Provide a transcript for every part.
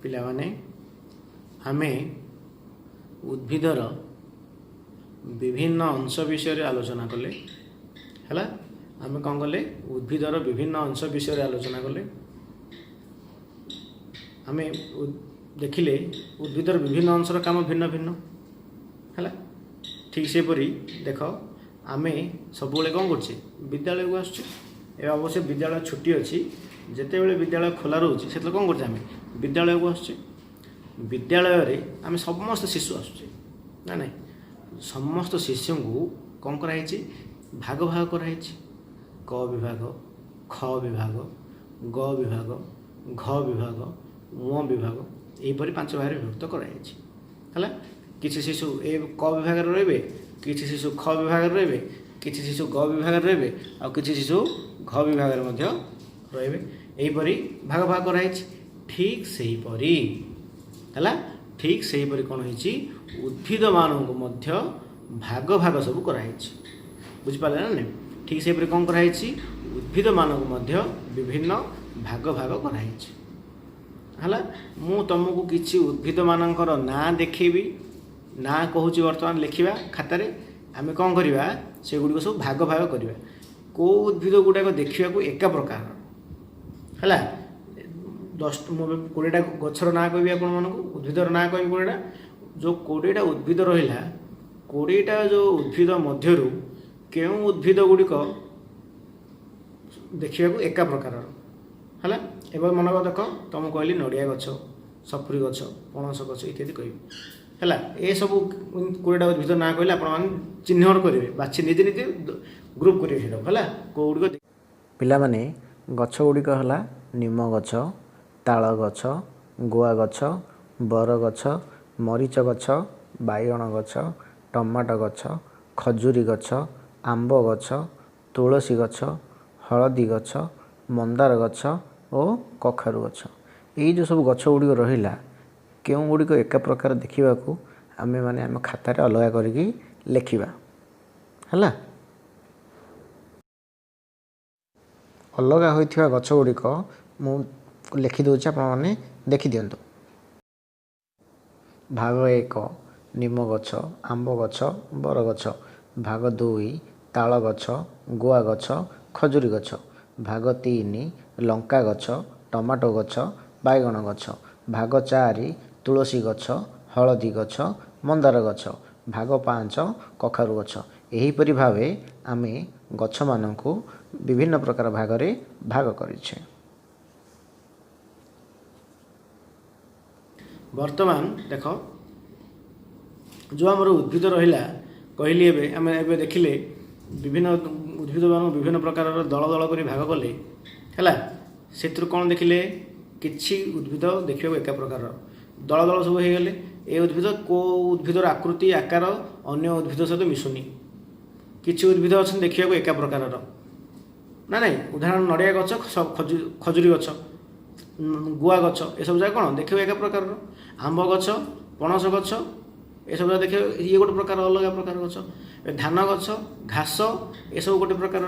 पिलामाने आमे उद्भिदर विभिन्न अंश विषय आलोचना कले है। आम कौन कले उद्भिदर विभिन्न अंश विषय आलोचना कले। आम देखिले उद्भिदर विभिन्न अंशर काम भिन्न भिन्न है। ठीक से परी देख आम सब कौन कर विद्यालय को आसुचे। अवश्य विद्यालय छुट्टी अच्छी जिते बड़े विद्यालय खोला रोचे से कौन कर विद्यालय को आसुचे। विद्यालय आम समस्त शिशु आसुचे ना नहीं समस्त शिशु को कौन कराई भाग भाग कराई क विभाग ख विभाग ग विभाग घ विभाग उ विभाग यहीपरी 5 भाग विभक्त कराई है। किसी शिशु ए क विभाग रे किसी शिशु ख विभाग रे किसी शिशु ग विभाग रे आ किसी शिशु घ विभाग रे यहीपरी भाग भाग कराई। ठीक से परी है। ठीक से परी कौन होइछि उद्भिद मानक मध्य भाग भाग सब कराई बुझिपारे ना नहीं। ठीक से परी कौन कराई उद्भिद मानक मध्य विभिन्न भाग भाग कराई है। मु तुमको किछि उद्भिद मानकर ना देखेबी ना कहूँ वर्तमान लिखा खातार आम कौन करवा से गुड़िक सब भाग भाग करवा कौ उद्भिद गुड़ाक देखा एका प्रकार है। 20टा गछर ना कहि आपण मानक उद्भिदर ना कहि 20टा जो 20टा उद्भिद रहा 20टा जो उद्भिद मध्य केउ उद्भिद गुड़िक देखा एका प्रकार है। एवं मन देख तुम कहली नड़िया गछ सफुरी गछ पणस गछ इत्यादि कह है। ये सब 20टा उद्भिद ना कहले आप चिन्हट करेंगे बाछी निजे निजे ग्रुप करेंगे है कौड़िक पिलामाने गछ गुड़िक है निम गछ ताल गछ गुआ गछ बर गछ मरीच गछ बाइगण गछ टमाटो गछ खजूरी गछ आंब गछ तुलसी गछ हलदी गछ मंदार गछ और कखारु गछ यही जो सब गछ गुड़िक रहा केउ गुड़िक एक प्रकार देखा आम मैंने आम खातार अलग करके लिखा है। अलग होइथिबा गछ गुड़िक मु लिखि दूचे आपने देखि दियंतु। भाग 1 निम गछ आंब गछ बर गछ भाग 2 ताल गछ गुआ गछ खजूरी गछ भाग 3 लंका गछ टमाटो गछ बाइगण गछ भाग 4 तुलसी गछ हलदी गछ मंदार गछ भाग 5 कखारु गछ। एहीपरि भावे आमे गछ मानकु विभिन्न प्रकार भागरे भाग करिछे। वर्तमान देख जो आमर उद्भिद रहा कहली आम ए देखिले विभिन्न उद्भिद मान विभिन्न प्रकार दल दल कर भाग कले है। से कौन देखिले किछि उद्भिद देखा एका प्रकार दल दल सब हो गले। ए उद्भिद को उद्भिदर आकृति आकार अन्य उद्भिद सहित मिशुनी किछि उद्भिद अच्छा देखा एका प्रकार ना नहीं उदाहरण नड़िया गछ खजूरी गछ गुआ गछ ये सब जगह कौन देखिए एक प्रकार आंब गछ पणस गछ ये सब देखिए ये गोटे प्रकार अलग प्रकार गछ धान गछ घास ये सब गोटे प्रकार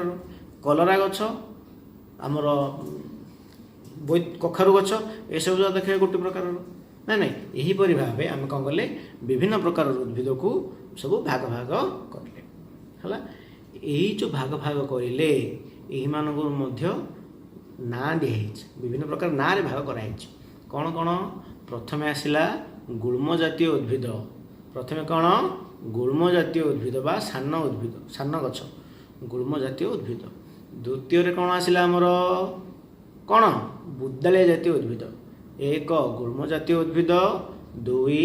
कलरा गछ आमर कखारु गछ ये सब देखिए गोटे प्रकार ना नहीं यहीपरि भाव आम कौन कले विभिन्न प्रकार उद्भिद को सब भाग भाग कले है। यही जो भाग भाग करें यही मानक ना दिखाई विभिन्न प्रकार ना रे भाग कराई कौन कौन प्रथमे आसला गुल्म जातीय उद्भिद प्रथमे कौन गुल्म जातीय उद्भिद बा सान उद्भिद सान गछ गुल्म जातीय उद्भिद द्वितीय कौन आसला आमर कौन बुदालिया जातीय उद्भिद 1 गुल्म जातीय उद्भिद 2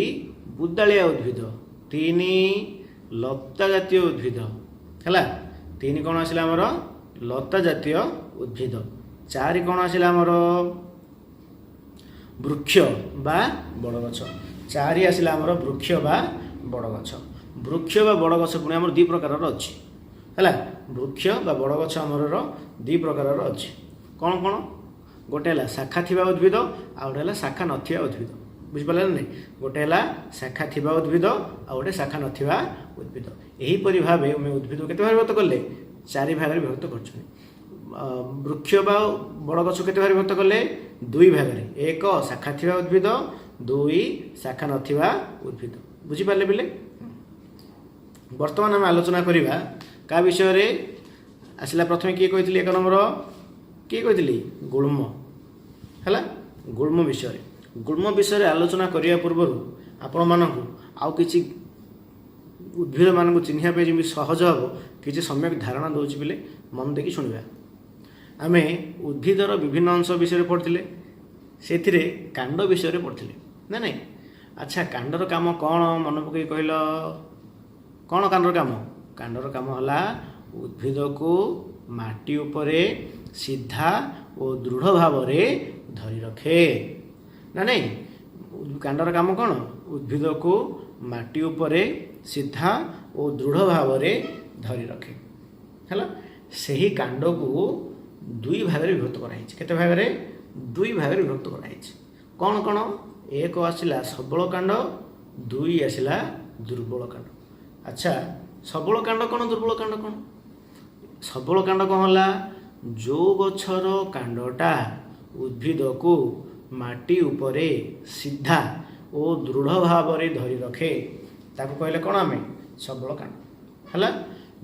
बुदालिया उद्भिद 3 लता जातीय उद्भिद है 3 कौन आसला आमर लता जातीय उद्भिद 4 कौन आसला आमर वृक्ष बा बड़ गछ 4 आसला आमर वृक्ष बा बड़ गछ वृक्ष बा बड़ गछ पुणी आमर 2 प्रकार अच्छी है वृक्ष बा बड़ गछ आमर 2 प्रकार अच्छी कौन कौन गोटे है शाखा थिबा उद्भिद आ गोटे है शाखा नथिबा उद्भिद बुझिपारे ना गोटे है शाखा थिबा उद्भिद आ गोटे शाखा नथिबा उद्भिद एहीपरि भावे आम उद्भिद केते भाग विभक्त कले 4 भाग विभक्त कर वृक्ष बा बड़ गछ केते भाग विभक्त कले 2 भाग 1 शाखा थिबा उद्भिद दुई शाखा नथिबा उद्भिद बुझिपारे बिले। बर्तमान आम आलोचना करवा क्या विषय रे आसला प्रथम किए कही एक नंबर किए कही गुल्म है गुल्म विषय गुल्म विषय आलोचना करने पूर्व आपण मानक आउ कि उद्भिद मान चिन्हवाई जमी सहज हम किसी सम्यक धारणा दूसरी बोले मन देखी शुणा। आम उद्भिदर विभिन्न अंश विषय पढ़ते से कांड विषय पढ़ते ना नहीं। अच्छा कांडर काम कौन मन पकई कहल कौन कांडर काम कांडर काम है उद्भिद को माटी उपरे सीधा और दृढ़ भाव धरी रखे ना नहीं। कांडर काम कौन उद्भिद को माटी उपरे सीधा और दृढ़ भाव धरी रखे है। सही कांड को दुई भाग में विभक्त कराई केते भाग में दुई भाग में विभक्त कराई कौन कौन एक आसला सबल कांड दुई आसला दुर्बल कांड। अच्छा सबल कांड कौन दुर्बल कांड कौन सबल कांड कौन है जो गछर कांडटा उद्भिद को माटी उपरे सीधा और दृढ़ भाव धरी रखे ताको कहले कौन आम सबल कांड है।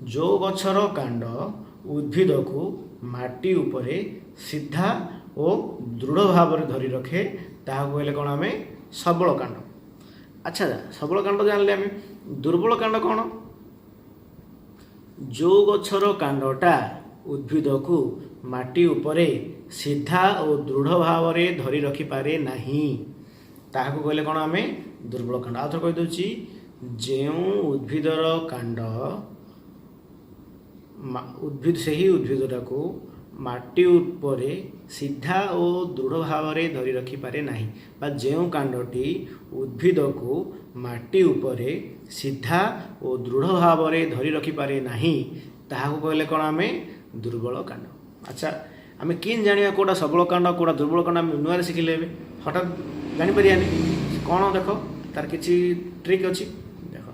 जो गछर कांड उद्भिद को माटी उपरे सीधा और दृढ़ भाव धरी रखे ताको कहले कौन आम सबल कांड। अच्छा सबल कांड जानले आम दुर्बल कांड कौन जो गछर कांडटा उद्भिद को माटी उपरे सीधा और दृढ़ भाव धरी रखी पारे नहीं ताहाको कहले कौन आम दुर्बल कांड। आउथर कही दूची जो उद्भिदर कांड उद्भिद से ही उद्भिदटा को माटी उपरे सीधा और दृढ़ भाव धरी रखी पारे नहीं बा जो कांडटी उद्भिद को माटी उपरे सीधा और दृढ़ भाव धरी रखी पारे नहीं ताहाको कहले कौन आम दुर्बल कांड। अच्छा आम कि जाना कौटा सबल कांड कौटा दुर्बल कांड आम नुआ शिखिले हठात जापर कौन देख तार किसी ट्रिक अच्छी देख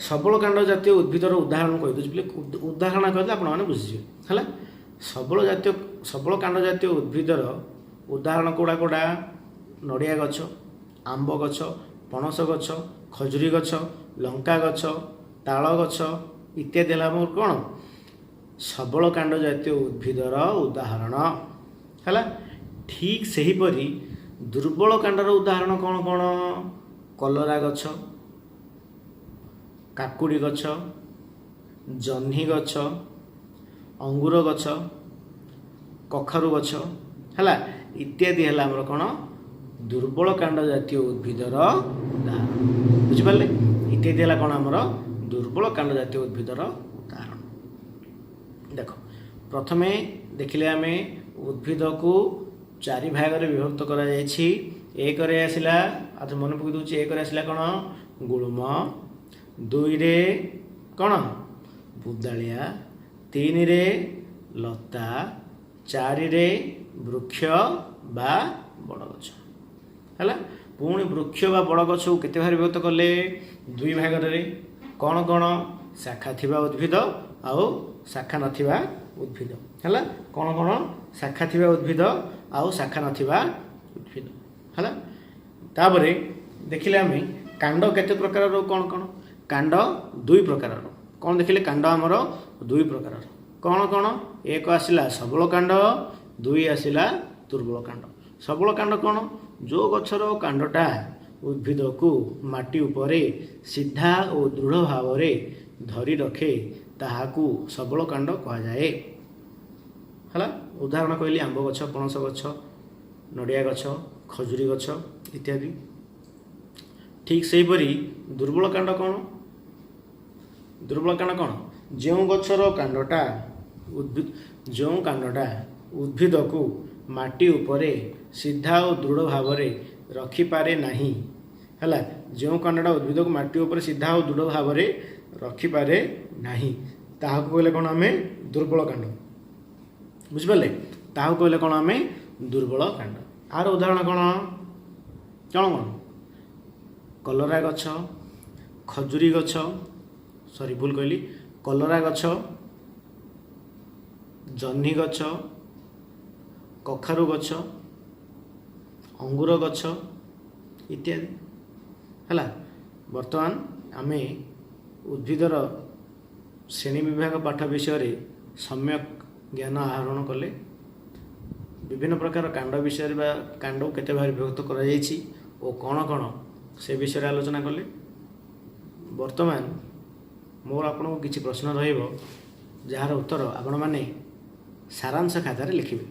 सबल कांड जातीय उद्भिदर उदाहरण कही दूसरी उदाहरण कहते आपने बुझे है सबल कांड जातीय उद्भिदर उदाहरण कौड़ा कौड़ा नड़िया गछ आंब गछ पणस गछ खजुरी गछ लंका गछ ताल गछ इत्यादि है कौन सबल कांड जातीय उद्भिदर उदाहरण है। ठीक सेहीपरि दुर्बल कांडर उदाहरण कौन कौन कलरा गछ काकुड़ी गछ जह्नी गछ अंगूर गछ कखारु गछ है इत्यादि है आमर कौन दुर्बल कांड जातीय उद्भिदर उदाहरण बुझिपारे इत्यादि है कौन आमर दुर्बल कांड जातीय उद्भिदर उदाहरण। देख प्रथमे देखिले आम उद्भिद को चारि भाग में विभक्त करा जायछि एक आसला मन पकई दूसरी एक आसला कौन गुल्म दुई रे कौन बुदालिया तीन रे लता चारि रे वृक्ष बा बड़ गछ है। पुणी वृक्ष बा बड़ गछ को केते भाग विभक्त कले दुई भाग रे कौन कौन शाखा थिबा उद्भिद आउ शाखा नथिबा उद्भिद है कौन कौन शाखा थिबा उद्भिद आउ शाखा नथिबा उद्भिद है। तापरे देखिले आम कांड केते प्रकार कौन कौन कांड दुई प्रकार कौन देखिले कांड आमर दुई प्रकार कौन कौन एक आसला सबल कांड दुई आसला दुर्बल कांड। सबल कांड कौन जो गछर कांडटा उद्भिद को माटी उपरे सीधा और दृढ़ भाव धरी रखे ताहाकू सबल कांड कह जाए है। उदाहरण कहली आंब गछ पणस गछ नड़िया गछ खजुरी गछ इत्यादि। ठीक सेहीपरि दुर्बल कांड कौन दुर्बल कांड कौन जो गछर कांडटा उद्भिद को माटी उपरे सीधा और दृढ़ भाव रखिपारे नहीं है जो कांडटा उद्भिद को माटी उपरे सीधा और दृढ़ भाव रखिपारे नहीं ताहाको कहले कौन आम दुर्बल कांड बुझिपारे ताहाको कहले कौन आम दुर्बल कांड। आर उदाहरण कौन कौन कौन कलरा गछ खजुरी गछ सॉरी भूल कहली कलरा गछ जह्नी गछ कखारु गछ ଅଙ୍ଗୁର ଗଛ ଇତ୍ୟାଦି। ହେଲା, ବର୍ତ୍ତମାନ ଆମେ ଉଦ୍ଭିଦର ଶ୍ରେଣୀ ବିଭାଗ ପାଠ ବିଷୟରେ ସମ୍ୟକ୍ ଜ୍ଞାନ ଆହରଣ କଲେ। ବିଭିନ୍ନ ପ୍ରକାର କାଣ୍ଡ ବିଷୟରେ ବା କାଣ୍ଡକୁ କେତେ ଭାବରେ ବିଭକ୍ତ କରାଯାଇଛି ଓ କ'ଣ କ'ଣ ସେ ବିଷୟରେ ଆଲୋଚନା କଲେ। ବର୍ତ୍ତମାନ ମୋର ଆପଣଙ୍କୁ କିଛି ପ୍ରଶ୍ନ ରହିବ, ଯାହାର ଉତ୍ତର ଆପଣମାନେ ସାରାଂଶ ଖାତାରେ ଲେଖିବେ।